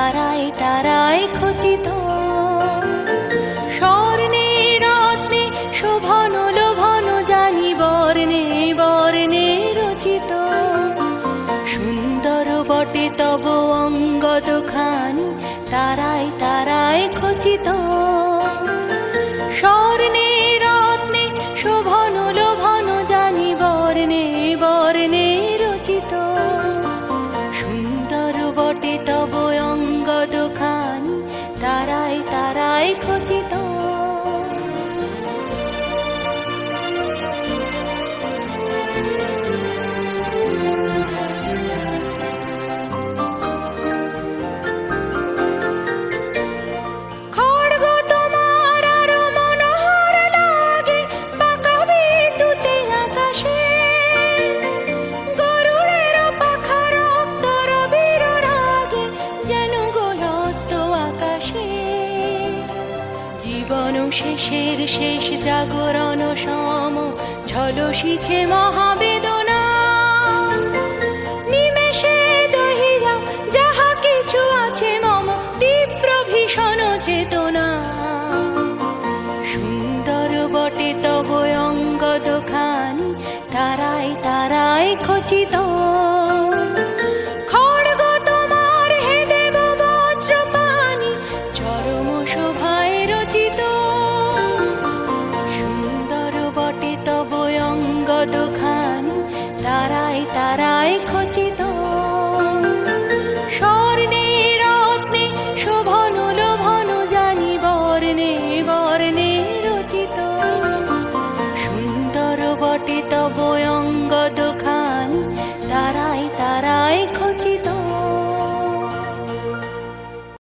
তারায় তারায় খচিত। স্বর্ণে রত্নে শোভন লোভন জানি বর্ণে বর্ণে রচিত। সুন্দর বটে তব অঙ্গ দুখানি তারায় তারায় খচিত। স্বর্ণে রত্নে শোভন লোভন জানি বর্ণে বর্ণে রচিত। সুন্দর বটে তব অঙ্গ দুখানি তারায় তারায় খচিত। জীবন শেষের শেষ জাগরণ সম ঝলসিছে মহাবেদনা। নিমেষে দহিয়া যাহা কিছু আছে মম তীব্র ভীষণ চেতনা। সুন্দর বটে তব অঙ্গ দুখানি তারায় তারায় খচিত। দুখানি তারায় তারায় খচিত। স্বর্ণে রত্নে শোভন লোভন জানি বর্ণে বর্ণে রচিত। সুন্দর বটে তব অঙ্গ দুখানি তারায় তারায় খচিত।